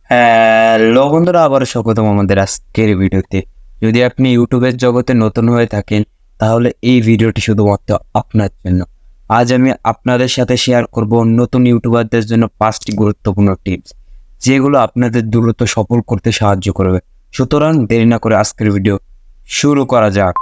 Hello বন্ধুরা, আবারও স্বাগতম আমাদের আজকের ভিডিওতে। যদি আপনি ইউটিউবের জগতে নতুন হয়ে থাকেন তাহলে এই ভিডিওটি শুধুমাত্র আপনার জন্য। আজ আমি আপনাদের সাথে শেয়ার করব নতুন ইউটিউবারদের জন্য 5টি গুরুত্বপূর্ণ টিপস, যেগুলো আপনাদের দ্রুত সফল করতে সাহায্য করবে। সুতরাং দেরি না করে আজকের ভিডিও শুরু করা যাক।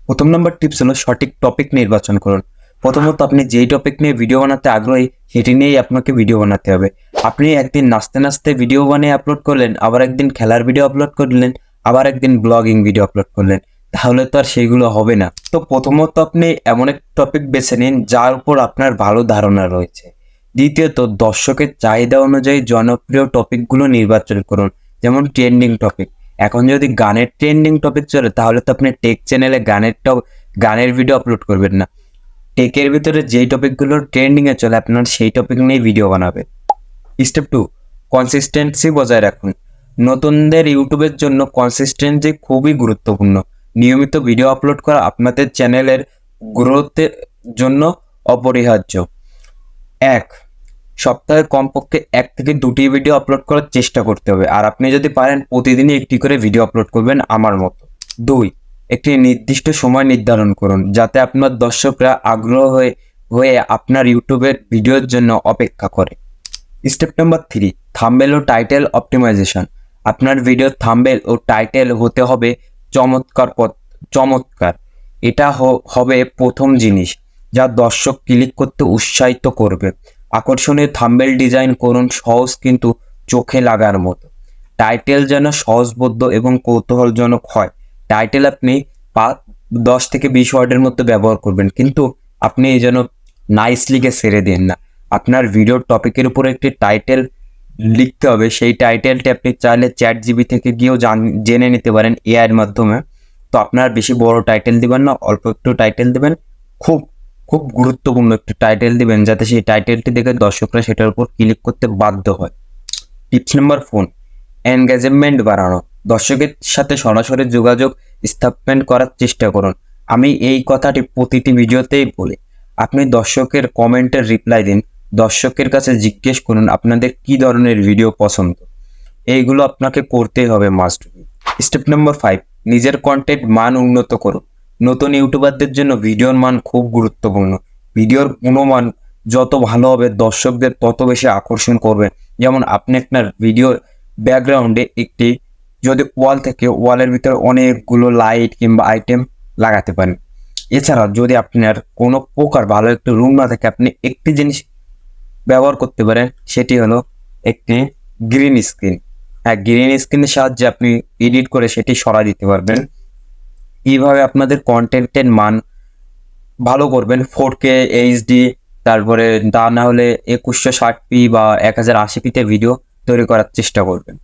প্রথম নম্বর টিপস হলো সঠিক টপিক নির্বাচন করুন। প্রথমত আপনি যেই টপিক নিয়ে ভিডিও বানাতে আগ্রহী সেটি নিয়েই আপনাকে ভিডিও বানাতে হবে। আপনি একদিন নাচতে নাচতে ভিডিও বানিয়ে আপলোড করলেন, আবার একদিন খেলার ভিডিও আপলোড করলেন, আবার একদিন ব্লগিং ভিডিও আপলোড করলেন, তাহলে তো আর সেইগুলো হবে না। তো প্রথমত আপনি এমন এক টপিক বেছে নিন যার উপর আপনার ভালো ধারণা রয়েছে। দ্বিতীয়ত দর্শকের চাহিদা অনুযায়ী জনপ্রিয় টপিকগুলো নির্বাচন করুন, যেমন ট্রেন্ডিং টপিক। এখন যদি গানের ট্রেন্ডিং টপিক চলে তাহলে তো আপনি টেক চ্যানেলে গানের ভিডিও আপলোড করবেন না। টেকের ভিতরে যেই টপিকগুলো ট্রেন্ডিংয়ে চলে আপনার সেই টপিক নিয়ে ভিডিও বানাবে। স্টেপ 2, কনসিস্টেন্সি বজায় রাখুন। নতুনদের ইউটিউবের জন্য কনসিস্টেন্সি খুবই গুরুত্বপূর্ণ। নিয়মিত ভিডিও আপলোড করা আপনাদের চ্যানেলের গ্রোথের জন্য অপরিহার্য। এক সপ্তাহে কমপক্ষে 1 থেকে 2টি ভিডিও আপলোড করার চেষ্টা করতে হবে, আর আপনি যদি পারেন প্রতিদিনই একটি করে ভিডিও আপলোড করবেন আমার মতো। 2, একটি নির্দিষ্ট সময় নির্ধারণ করুন যাতে আপনার দর্শকরা আগ্রহ হয়ে আপনার ইউটিউবের ভিডিওর জন্য অপেক্ষা করে। স্টেপ নাম্বার 3, থাম্বনেল ও টাইটেল অপটিমাইজেশন। আপনার ভিডিওর থাম্বনেল ও টাইটেল হতে হবে চমৎকার। এটা হবে প্রথম জিনিস যা দর্শক ক্লিক করতে উৎসাহিত করবে। আকর্ষণীয় থাম্বনেল ডিজাইন করুন, সহজ কিন্তু চোখে লাগার মতো। টাইটেল যেন সহজবোধ্য এবং কৌতূহলজনক হয়। টাইটেল আপনি 10 থেকে 20 ওয়ার্ডের মধ্যে ব্যবহার করবেন, কিন্তু আপনি যেন নাইসলিকে ছেড়ে দেন না। আপনার ভিডিওর টপিকের উপর একটি টাইটেল লিখতে হবে। সেই টাইটেলটি আপনি চাইলে ChatGPT থেকে গিয়েও জেনে নিতে পারেন এআইয়ের মাধ্যমে। তো আপনার বেশি বড় টাইটেল দিবেন না, অল্প একটু টাইটেল দেবেন। খুব খুব গুরুত্বপূর্ণ একটি টাইটেল দিবেন যাতে সেই টাইটেলটি দেখে দর্শকরা সেটার উপর ক্লিক করতে বাধ্য হয়। টিপস নাম্বার 4, এনগেজমেন্ট বাড়ানো। দর্শকের সাথে সরাসরি যোগাযোগ স্থাপন করার চেষ্টা করুন। আমি এই কথাটি প্রতিটি ভিডিওতেই বলি। আপনি দর্শকের কমেন্টের রিপ্লাই দিন, দর্শকের কাছে জিজ্ঞেস করুন আপনাদের কি ধরনের ভিডিও পছন্দ। এইগুলো আপনাকে করতেই হবে, মাস্ট বি। স্টেপ নাম্বার 5, নিজের কন্টেন্ট মান উন্নত করুন। নতুন ইউটিউবারদের জন্য ভিডিওর মান খুব গুরুত্বপূর্ণ। ভিডিওর গুণমান যত ভালো হবে দর্শকদের তত বেশি আকর্ষণ করবে। যেমন আপনি আপনার ভিডিও ব্যাকগ্রাউন্ডে একটি যদি ওয়ালের ভিতরে অনেকগুলো লাইট কিংবা আইটেম লাগাতে পারেন। এছাড়া যদি আপনার কোনো প্রকার ভালো একটি রুম না থাকে, আপনি একটি জিনিস ব্যবহার করতে পারেন, সেটি হলো একটি গ্রিন স্ক্রিন। হ্যাঁ, গ্রিন স্ক্রিনের সাহায্যে আপনি এডিট করে সেটি সরাই দিতে পারবেন। এইভাবে আপনাদের কন্টেন্টের মান ভালো করবেন। 4K HD, তারপরে তা না হলে 2160p বা 1080p ভিডিও তৈরি করার চেষ্টা করবেন।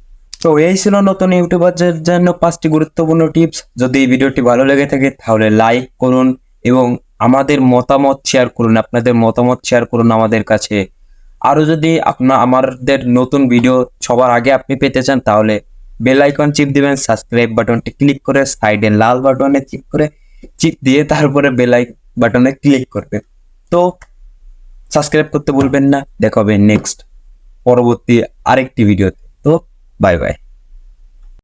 তো এই ছিল নতুন ইউটিউবারদের জন্য 5টি গুরুত্বপূর্ণ টিপস। যদি এই ভিডিওটি ভালো লেগে থাকে তাহলে লাইক করুন এবং আমাদের মতামত শেয়ার করুন। আপনাদের মতামত শেয়ার করুন আমাদের কাছে। আরও যদি আমাদের নতুন ভিডিও সবার আগে আপনি পেতে চান তাহলে বেল আইকন চিপ দিবেন, সাবস্ক্রাইব বাটনটি ক্লিক করে সাইডে লাল বাটনে চিপ দিয়ে তারপরে বেল আইকন বাটনে ক্লিক করবেন। তো সাবস্ক্রাইব করতে ভুলবেন না। দেখা হবে নেক্সট পরবর্তী আরেকটি ভিডিওতে। তো বাই বাই।